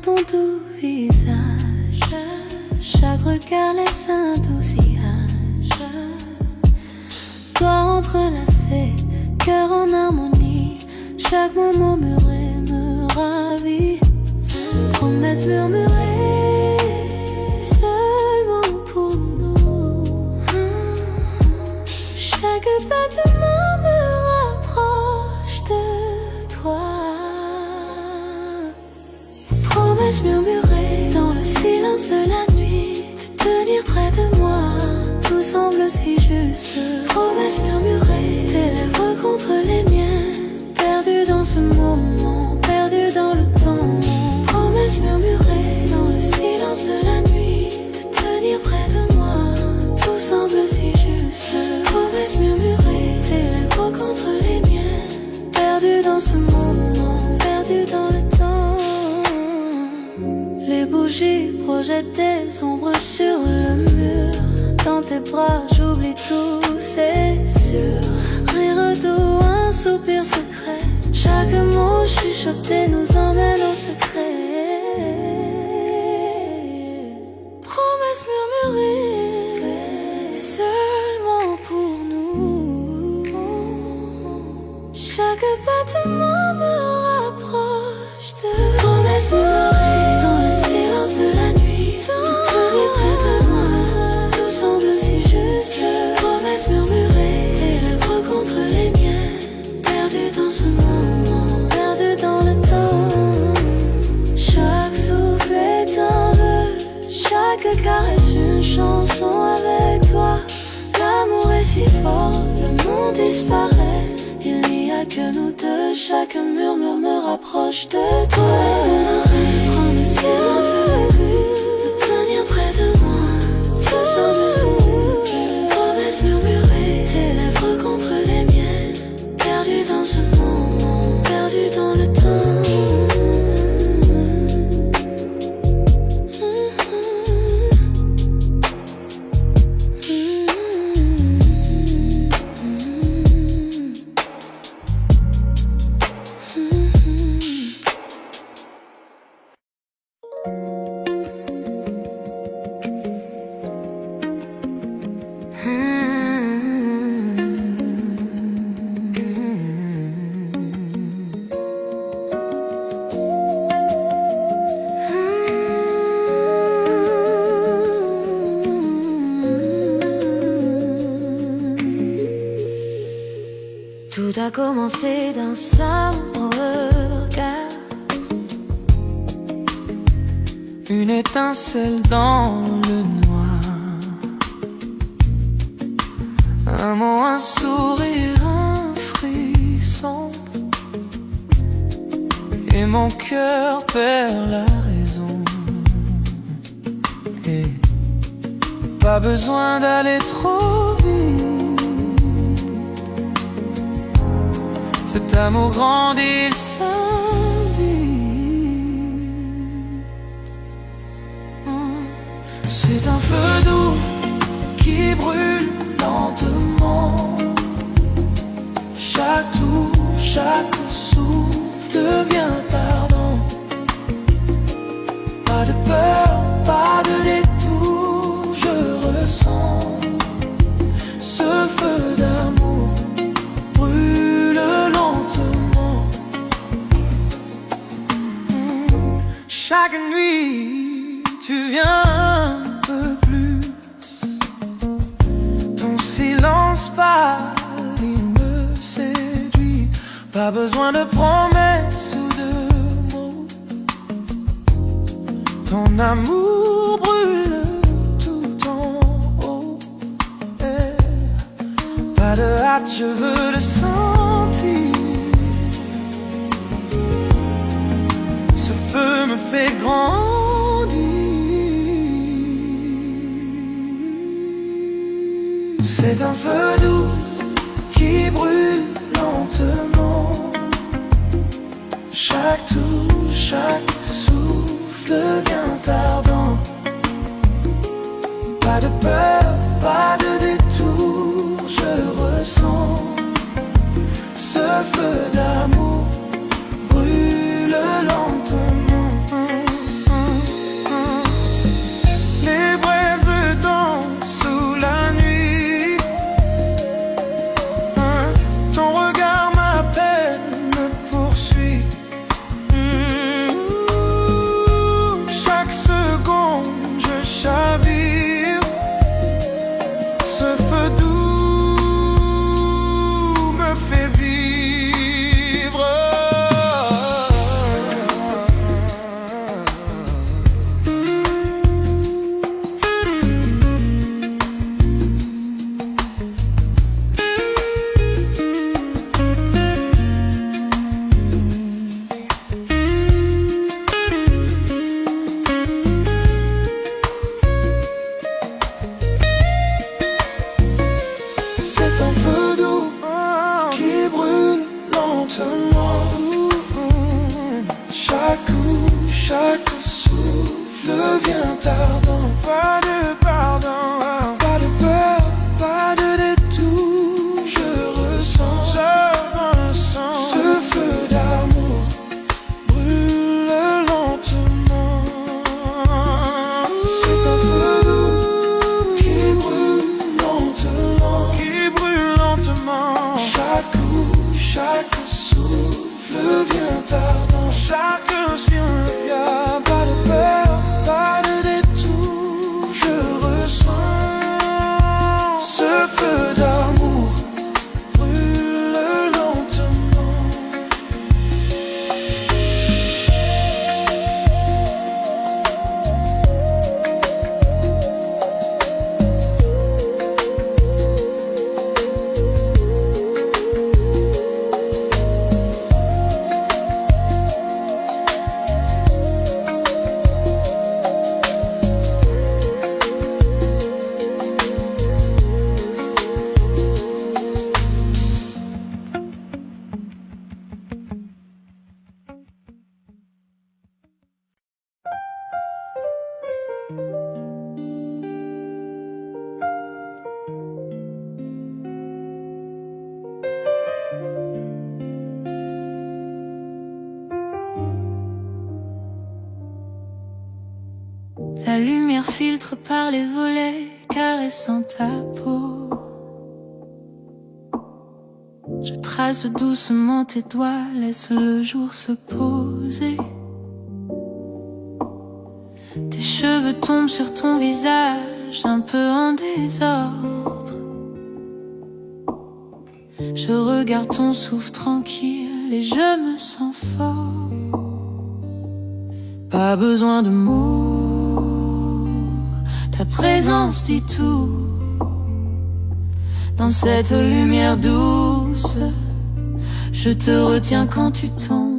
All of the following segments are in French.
ton doux visage. Chaque regard laisse un doux sillage. Doigts entrelacés, cœur en harmonie. Chaque mot murmuré me ravit. Promesses murmurées seulement pour nous. Chaque battement me rapproche de toi. Promesses murmurées dans le silence de la nuit, de tenir près de moi, tout semble si juste. Promesses murmurées, tes lèvres contre les miennes, perdues dans ce moment, perdues dans le temps. Promesses murmurées dans le silence de la nuit, de tenir près de moi, tout semble si juste. Promesses murmurées, tes lèvres contre les miennes, perdues dans ce moment, perdues dans le temps. Les bougies projettent des ombres sur le mur. Dans tes bras j'oublie tout, c'est sûr. Rire doux, un soupir secret. Chaque mot chuchoté nous emmène au secret. Promesses murmurées seulement pour nous. Chaque battement me rapproche de. Promesses murmurées dans le silence de la nuit, de tenir près de moi, tout semble si juste. Promesses murmurées, tes lèvres contre les miennes, perdues dans ce moment, perdues dans le temps. Chaque souffle est un vœu, chaque caresse une chanson avec toi. L'amour est si fort, le monde disparaît. Il n'y a que nous deux, chaque murmure me rapproche de toi. Prends-le si un peu, de venir près de moi, tout semble. Promesses murmurées, tes lèvres contre les miennes, perdues dans ce moment, perdues dans le temps. Tout a commencé d'un simple regard, une étincelle dans le noir, un mot, un sourire, un frisson, et mon cœur perd la raison. Et pas besoin d'aller trop vite, cet amour grandit, il s'invite. C'est un feu doux qui brûle lentement. Chaque touche, chaque souffle devient ardent. Pas de peur, pas de détour, je ressens ce feu d'amour brûle lentement. Chaque nuit, tu viens un peu plus. Ton silence pâle, il me séduit. Pas besoin de promesses ou de mots. Ton amour brûle tout en haut. Pas de hâte, je veux le sentir. Ce feu me fait grandir. C'est un feu doux qui brûle lentement. Chaque touche, chaque souffle devient ardent. Pas de peur, pas de détour, je ressens ce feu d'amour brûle lentement. La lumière filtre par les volets, caressant ta peau. Je trace doucement tes doigts, laisse le jour se poser. Tes cheveux tombent sur ton visage, un peu en désordre. Je regarde ton souffle tranquille et je me sens fort. Pas besoin de mots, ta présence dit tout. Dans cette lumière douce, je te retiens quand tu tombes.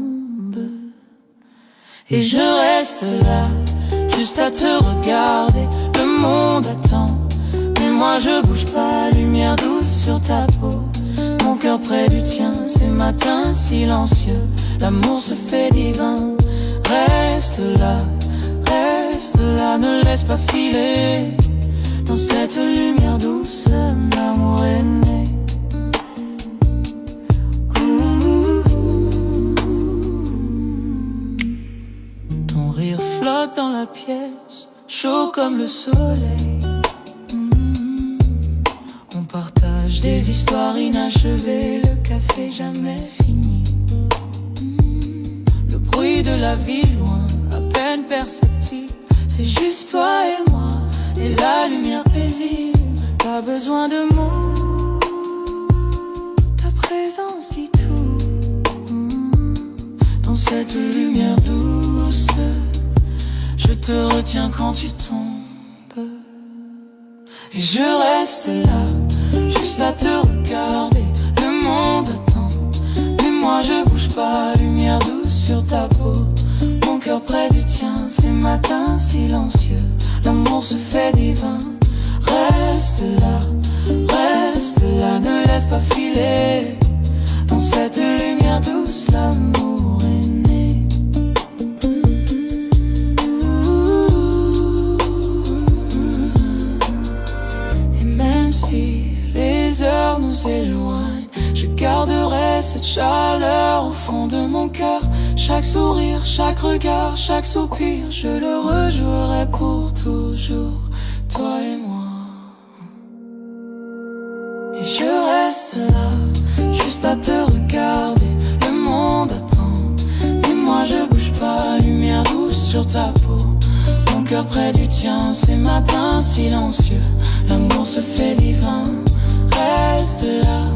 Et je reste là, juste à te regarder. Le monde attend, mais moi je bouge pas. Lumière douce sur ta peau, mon cœur près du tien. Ces matins silencieux, l'amour se fait divin. Reste là, ne laisse pas filer. Dans cette lumière douce, l'amour est né. Ton rire flotte dans la pièce, chaud comme le soleil. On partage des histoires inachevées, le café jamais fini. Le bruit de la ville loin, à peine perceptible. C'est juste toi et moi, et la lumière paisible. Pas besoin de mots, ta présence dit tout. Dans cette lumière douce, je te retiens quand tu tombes. Et je reste là, juste à te regarder. Le monde attend, mais moi je bouge pas. Lumière douce sur ta peau, mon cœur près du tien. Ces matins silencieux, l'amour se fait divin. Reste là, ne laisse pas filer. Dans cette lumière douce, l'amour est né. Et même si les heures nous éloignent, je garderai cette chaleur au fond de mon cœur. Chaque sourire, chaque regard, chaque soupir, je le rejouerai pour toujours, toi et moi. Et je reste là, juste à te regarder. Le monde attend, mais moi je bouge pas. Lumière douce sur ta peau, mon cœur près du tien. Ces matins silencieux, l'amour se fait divin. Reste là,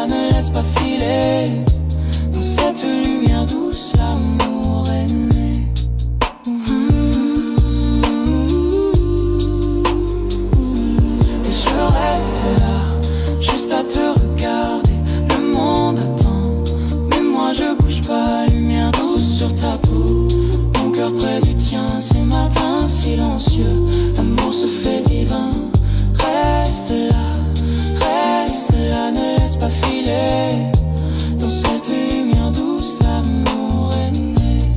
ne laisse pas filer. Dans cette lumière douce, l'amour est né. Et je reste là, juste à te regarder. Le monde attend, mais moi je bouge pas. Lumière douce sur ta peau, mon cœur près du tien. Ces matins silencieux, l'amour se fait divin. Reste là, ne laisse pas filer. Dans cette lumière douce, l'amour est né.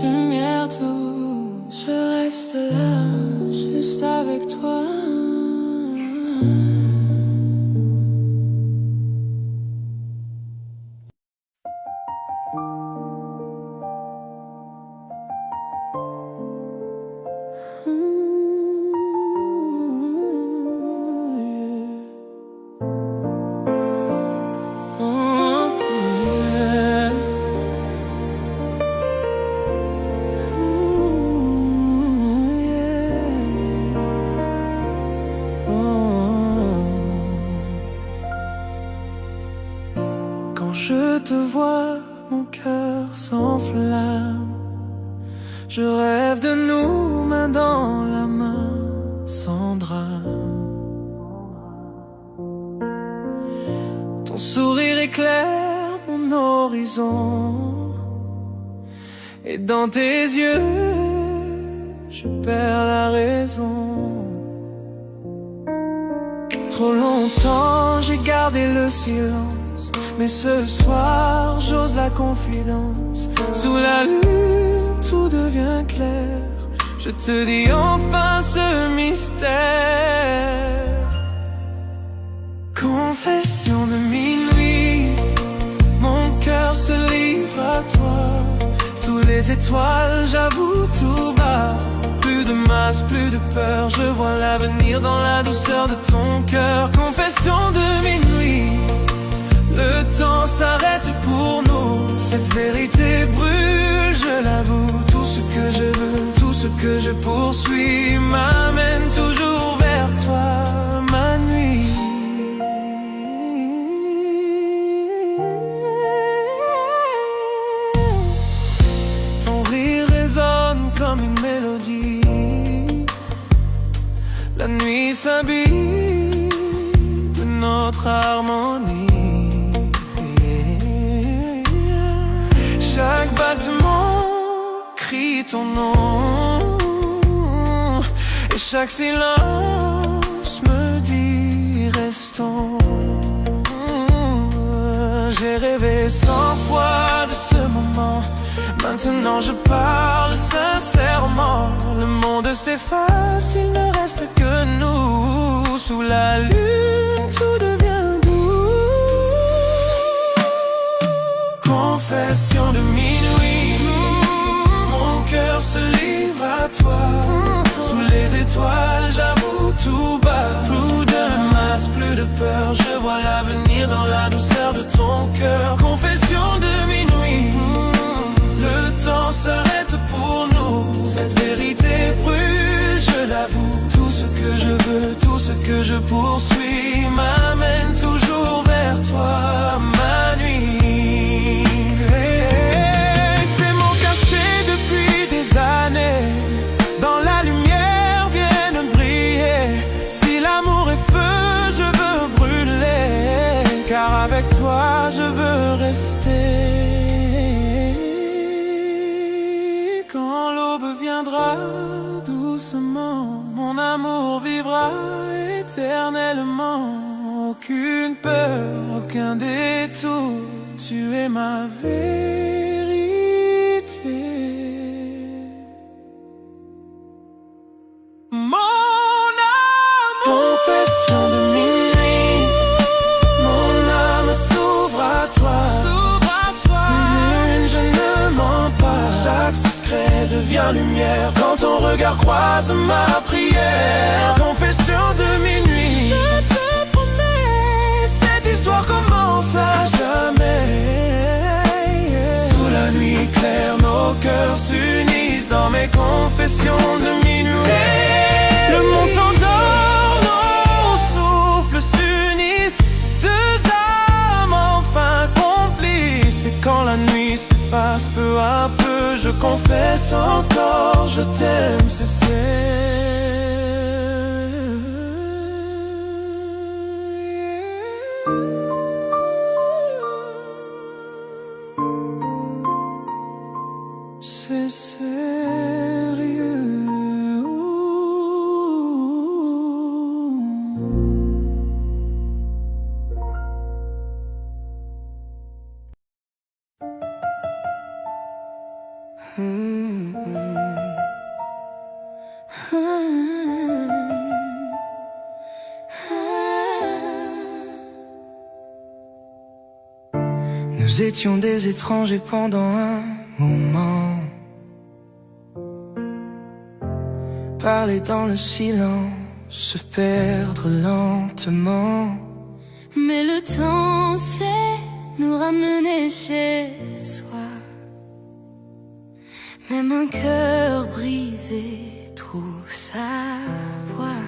Lumière douce, je reste là, juste avec toi. Quand je te vois, mon cœur s'enflamme. Je rêve de nous, main dans la main, sans drame. Ton sourire éclaire mon horizon, et dans tes yeux, je perds la raison. Trop longtemps j'ai gardé le silence, mais ce soir j'ose la confidence. Sous la lune tout devient clair, je te dis enfin ce mystère. Confession de minuit. étoiles, j'avoue tout bas. Plus de masse, plus de peur, je vois l'avenir dans la douceur de ton cœur. Confession de minuit, le temps s'arrête pour nous. Cette vérité brûle, je l'avoue. Tout ce que je veux, tout ce que je poursuis m'amène toujours vers toi, ma nuit. Ton rire résonne comme une mélodie. La nuit s'habille de notre harmonie. Chaque battement crie ton nom, et chaque silence me dit restons. J'ai rêvé 100 fois de ce moment. Maintenant je parle sincèrement. Le monde s'efface, il ne reste que nous. Sous la lune, tout devient doux. Confession de minuit, mon cœur se livre à toi. Sous les étoiles, j'avoue tout bas. Plus de masse, plus de peur, je vois l'avenir dans la douceur de ton cœur. Confession de minuit, le temps s'arrête pour nous. Cette vérité brûle, je l'avoue. Tout ce que je veux, tout ce que je poursuis m'amène toujours vers toi, ma nuit. C'est mon cachet depuis des années. Dans la lumière viennent briller. Si l'amour est feu, je veux brûler. Car avec toi, je veux rester. Doucement, mon amour vivra éternellement. Aucune peur, aucun détour, tu es ma vérité. Mon amour, confession de minuit, mon âme s'ouvre à toi. Je ne mens pas, chaque secret devient lumière quand ton regard croise ma prière. Confession de minuit, je te promets, cette histoire commence à jamais. Sous la nuit claire, nos cœurs s'unissent dans mes confessions de minuit. Le monde s'endort, nos souffles s'unissent. Deux âmes enfin complices. Et quand la nuit s'efface peu à peu, je confesse encore, je t'aime, c'est sérieux. Nous étions des étrangers pendant un moment. Parler dans le silence, se perdre lentement. Mais le temps sait nous ramener chez soi. Même un cœur brisé trouve sa voie.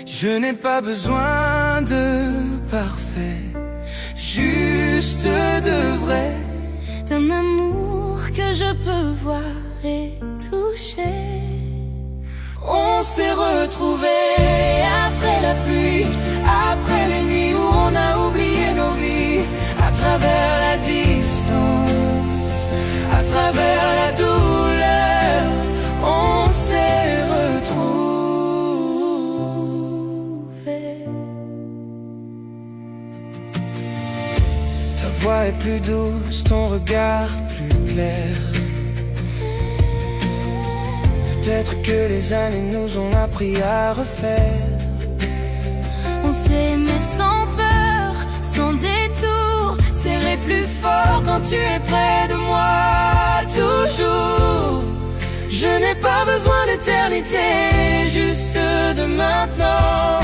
Je n'ai pas besoin de parfait, juste de vrai. D'un amour que je peux voir et toucher. On s'est retrouvés après la pluie, après les nuits où on a oublié nos vies. À travers la distance, à travers la douleur, on s'est retrouvés. Ta voix est plus douce, ton regard plus clair. Peut-être que les années nous ont appris à refaire. On s'est aimé sans peur, sans détour, serré plus fort quand tu es près de moi. toujours. Je n'ai pas besoin d'éternité, juste de maintenant.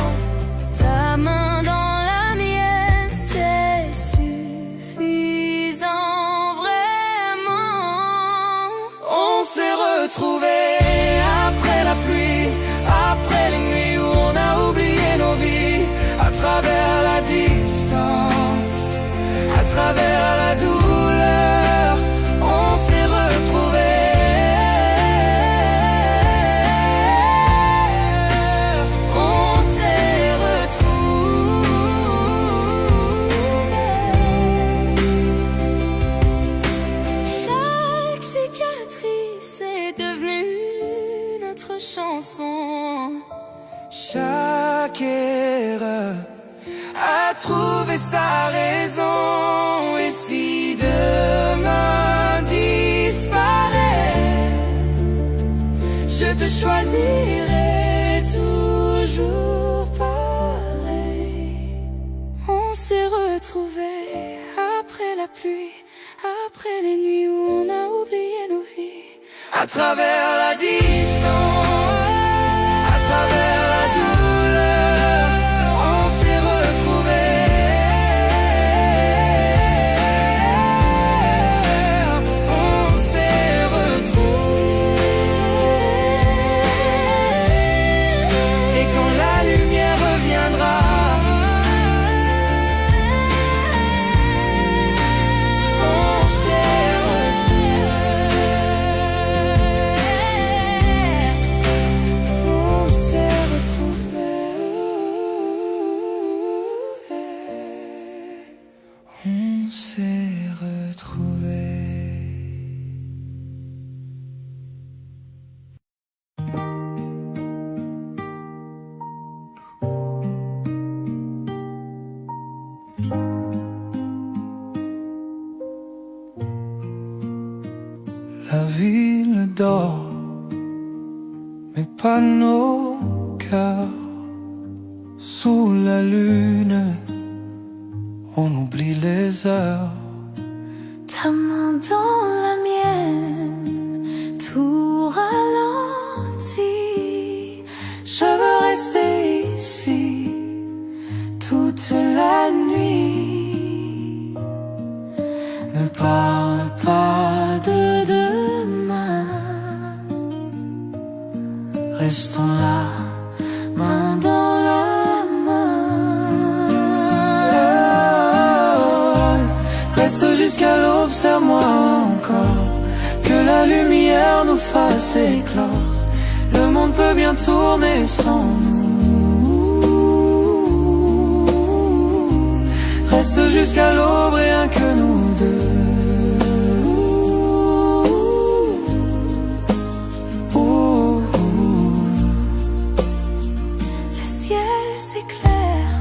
Ta main dans la mienne, c'est suffisant, vraiment. On s'est retrouvés après la pluie, après les nuits où on a oublié nos vies, à travers la distance, à travers la douleur, on s'est retrouvés. Chaque erreur a trouvé sa raison. Et si demain disparaît, je te choisirai toujours pareil. On s'est retrouvés après la pluie, après les nuits où on a oublié nos vies, à travers la distance, à travers la douleur, on s'est retrouvés. On s'est retrouvés. Et quand la lumière reviendra, on s'est la ville dort, mais pas nos cœurs. Sous la lune, on oublie les heures. Ta main dans la mienne, tout ralentit. Je veux rester ici toute la nuit. Ne parle pas de demain, restons là, main dans la main. Reste jusqu'à l'aube, serre-moi encore, que la lumière nous fasse éclore. Le monde peut bien tourner sans nous. Reste jusqu'à l'aube, rien que nous deux. Le ciel s'éclaire,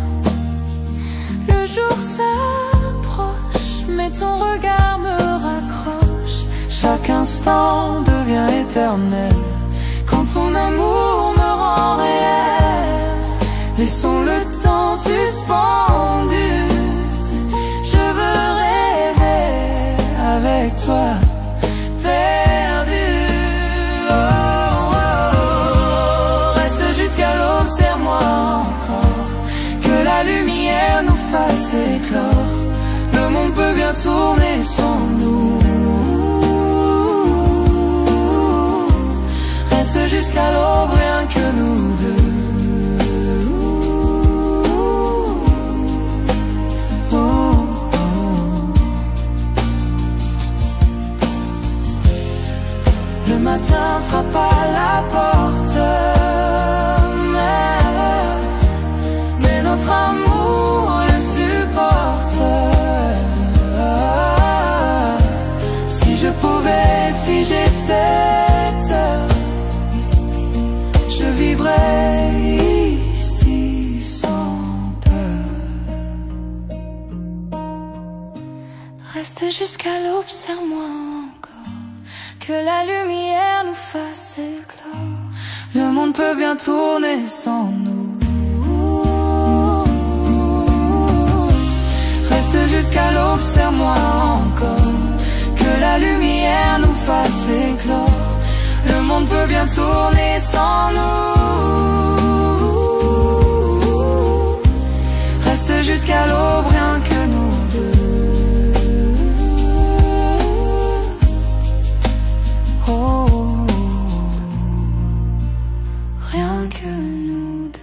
le jour s'approche, mais ton regard me raccroche. Chaque instant devient éternel quand ton amour me rend réel. Laissons le temps suspendu, je veux rêver avec toi, perdu. Oh, oh, oh. Reste jusqu'à l'aube, serre-moi encore, que la lumière nous fasse éclore. Le monde peut bien tourner sans nous. Reste jusqu'à l'aube, rien que nous deux. Oh, oh. Le matin frappe à la porte, mais notre amour le supporte. Si je pouvais figer cette heure, je vivrais ici sans peur. Reste jusqu'à l'aube, serre-moi encore, que la lumière nous fasse éclore. Le monde peut bien tourner sans nous. Reste jusqu'à l'aube, serre-moi encore, que la lumière nous fasse éclore. Le monde peut bien tourner sans nous. Reste jusqu'à l'aube, rien que nous deux. Oh, rien que nous deux.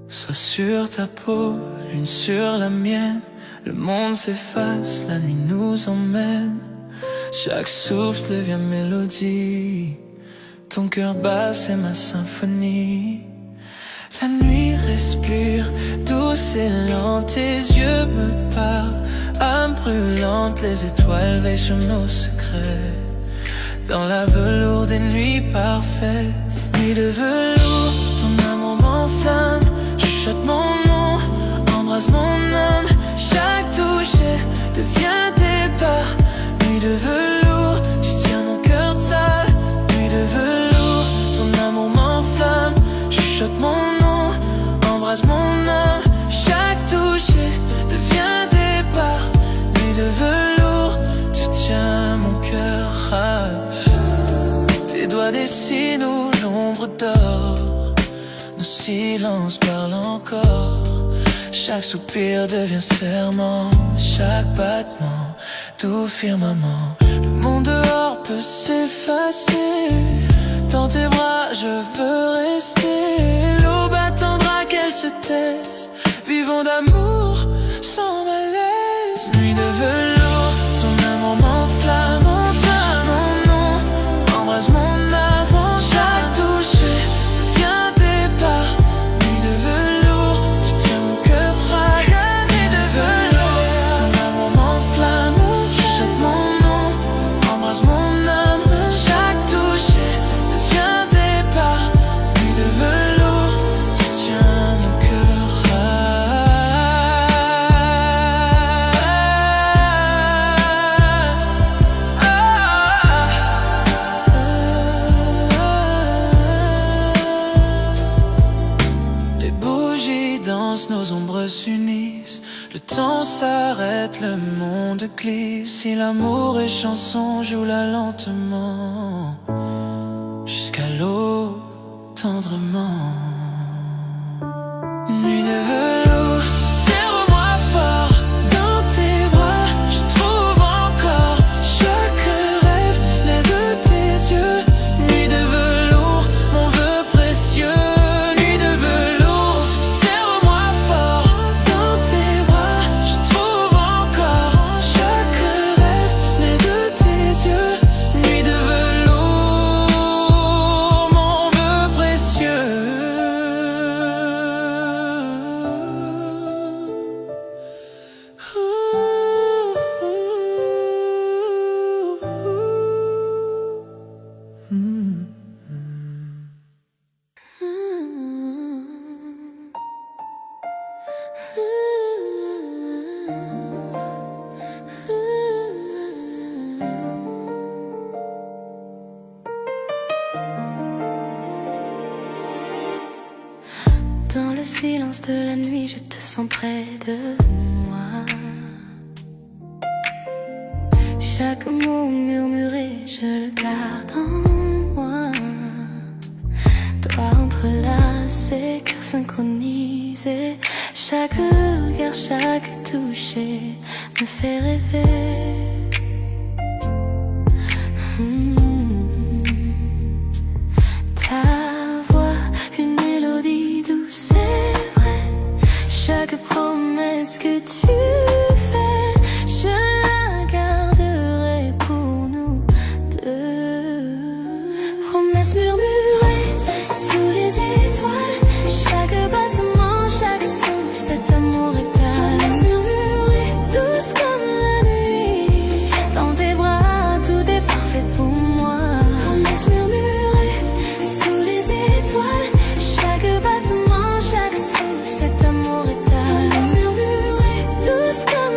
Sois sur ta peau, l'une sur la mienne. Le monde s'efface, la nuit nous emmène. Chaque souffle devient mélodie. Ton cœur bat, c'est ma symphonie. La nuit respire, douce et lente. Tes yeux me parlent, âme brûlante. Les étoiles veillent sur nos secrets. Dans la velours des nuits parfaites. Nuit de velours, ton amour m'enflamme. Chuchote mon nom, embrasse mon âme. Chaque toucher devient des pas. Nuit de velours, tu tiens mon cœur de salle. Nuit de velours, ton amour m'enflamme. Chuchote mon nom, embrasse mon âme. Chaque toucher devient des pas. Nuit de velours, tu tiens mon cœur. Tes doigts dessinent où l'ombre dort. Nos silences parlent encore. Chaque soupir devient serment. Chaque battement, tout firmament. Le monde dehors peut s'effacer. Dans tes bras je veux rester. L'aube attendra qu'elle se taise. Vivons d'amour sans malaise. Nuit de velours, ton amour m'enflamme. Mon nom, embrasse mon âme. Chaque toucher devient des pas. Nuit de velours, tu tiens mon cœur fragile. Nuit de velours, ton amour m'enflamme. Chuchote mon nom, embrasse mon âme. Chaque toucher devient des pas. Nuit de velours, tu tiens mon cœur Les bougies dansent, nos ombres s'unissent. Le temps s'arrête, le monde glisse. Si l'amour est chanson, joue-la lentement. Jusqu'à l'eau, tendrement. Nuit de velours, serre-moi fort. Dans tes bras, je trouve encore. Chaque rêve naît de tes yeux. Nuit de velours, mon vœu précieux. Nuit de velours, serre-moi fort. Dans tes bras, je trouve encore. Chaque rêve naît de tes yeux. Nuit de velours, mon vœu précieux. Dans le silence de la nuit, je te sens près de moi. Chaque mot murmuré, je le garde en moi. Doigts entrelacés, cœur synchronisé. Chaque regard, chaque toucher me fait rêver. Ta voix, une mélodie douce, c'est vrai. Chaque promesse que tu fais, je la garderai pour nous deux. Promesse murmurée sous les étoiles. Chaque battement, chaque souffle, cet amour est à. Promesse murmurée, douce comme la nuit. Dans tes bras, tout est parfait pour moi. Promesse murmurée sous les étoiles. Chaque battement, chaque souffle, cet amour est à. Promesse murmurée, douce comme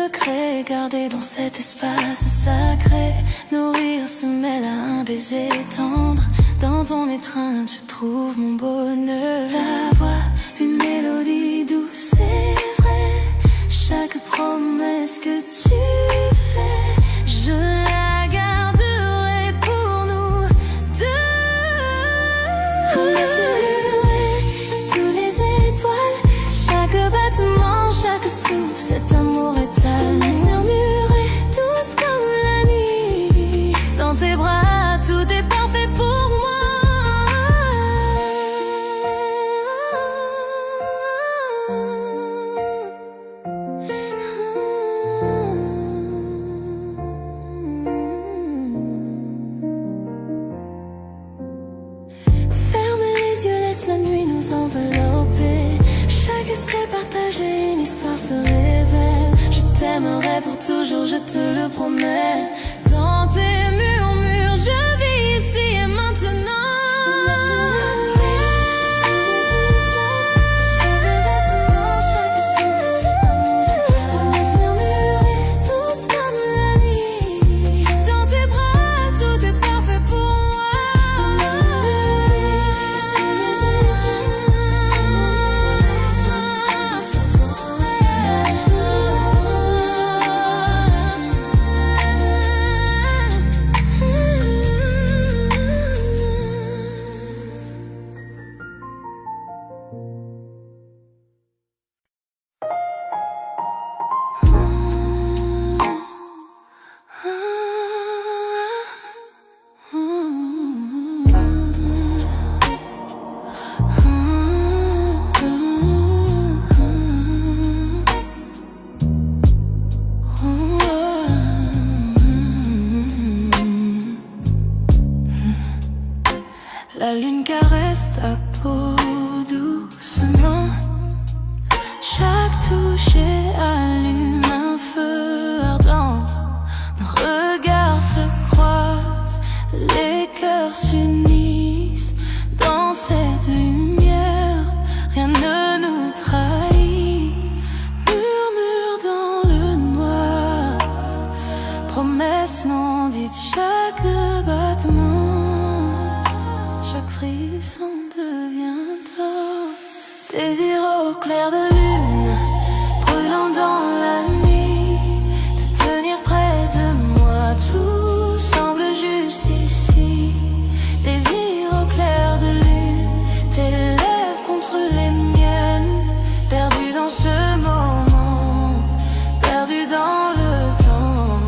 secrets gardés dans cet espace sacré. Nourrir se mêle à un baiser tendre. Dans ton étreinte, je trouve mon bonheur. Ta voix, une mélodie douce et vraie. Chaque promesse que tu fais, je la garderai pour nous deux. Laisse murmurer sous les étoiles. Chaque battement, chaque souffle, cet amour étale. Laisse murmurer douce comme la nuit. Dans tes bras, tout est parfait pour moi. La nuit nous envelopper. Chaque secret partagé, une histoire se révèle. Je t'aimerai pour toujours, je te le promets. Dans tes murmures, je vis ici et maintenant. La lune caresse ta peau doucement. Chaque toucher allume un feu ardent. Nos regards se croisent, les cœurs s'unissent. Dans cette lumière, rien ne nous trahit. Murmure dans le noir, promesse non dite, chaque battement. Chaque frisson devient tort. Désir au clair de lune, brûlant dans la nuit. Te tenir près de moi, tout semble juste ici. Désir au clair de lune, tes lèvres contre les miennes. Perdu dans ce moment, perdu dans le temps.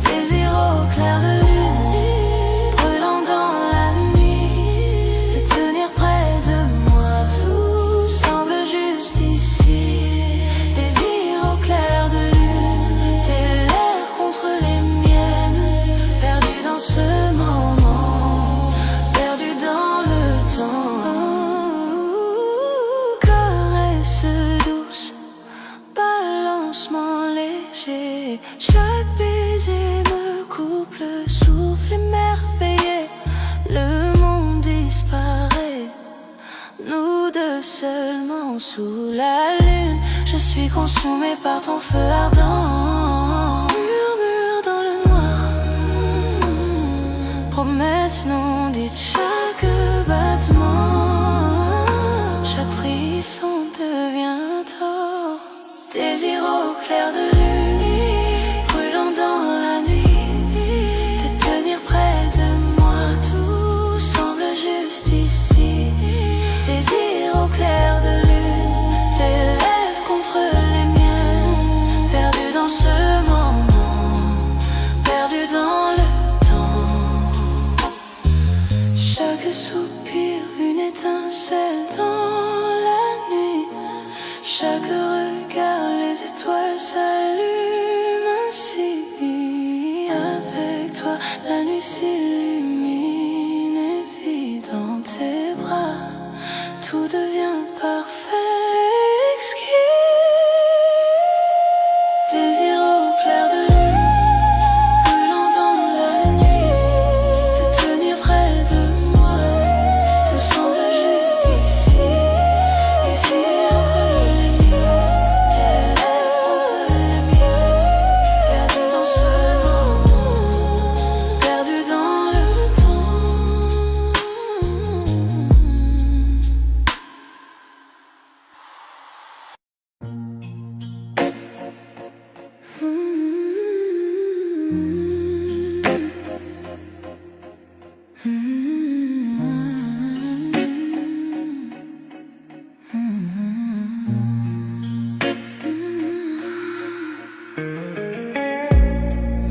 Désir au clair de lune. Chaque baiser me coupe le souffle émerveillé. Le monde disparaît, nous deux seulement sous la lune. Je suis consumée par ton feu ardent. Murmure dans le noir, promesse non dite, chaque battement. Chaque frisson devient tort. Désir au clair de lune, dans la nuit, te tenir près de moi, tout semble juste ici. Désir au clair de lune, tes lèvres contre les miennes. Perdu dans ce moment, perdu dans le temps.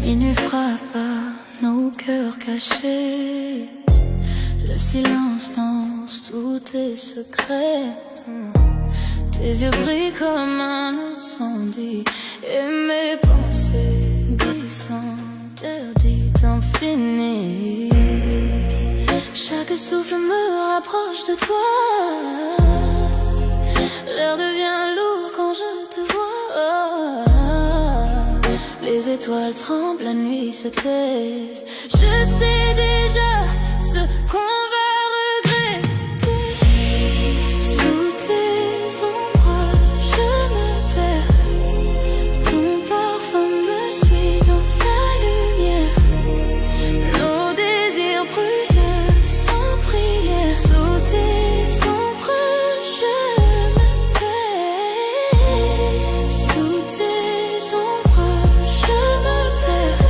Minuit frappe à nos cœurs cachés. Le silence danse tous tes secrets. Tes yeux brillent comme un incendie. Et mes pensées glissent interdites infinies. Chaque souffle me rapproche de toi. L'air devient lourd quand je te vois. Les étoiles tremblent, la nuit se tait. Je sais déjà ce qu'on va regretter. Sous tes ombres, je me perds. Ton parfum me suit dans la lumière. Nos désirs brûlent sans prière. Sous tes ombres, je me perds. Sous tes ombres, je me perds.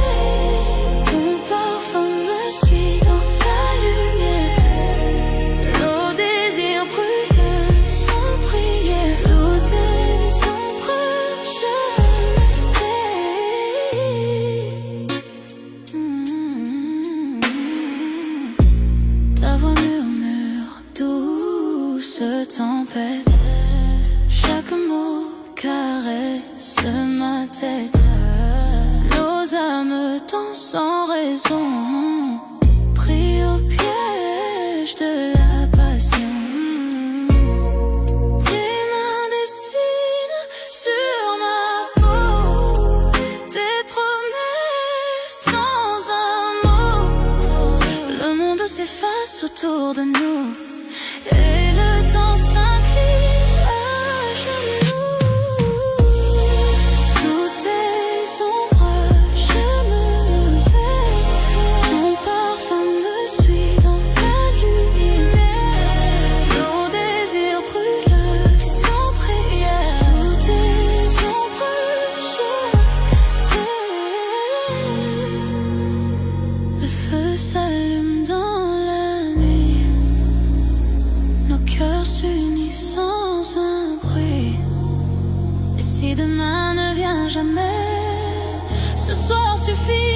Ton parfum me suit dans la lumière. Nos désirs brûlent sans prière. Sous tes ombres, je me perds. Ta voix murmure, douce tempête. Chaque mot caresse ma tête. Nos âmes dansent sans raison, pris au piège de la passion. Tes mains dessinent sur ma peau des promesses sans un mot. Le monde s'efface autour de nous et le temps s'incline à genoux. Sous tes ombres, je me perds. Ton parfum me suit dans la lumière. Nos désirs brûlent sans prière. Sous tes ombres, je t'aime. Le feu s'allume dans la nuit. Nos cœurs s'unissent sans un bruit. Et si demain ne vient jamais, ce soir suffit.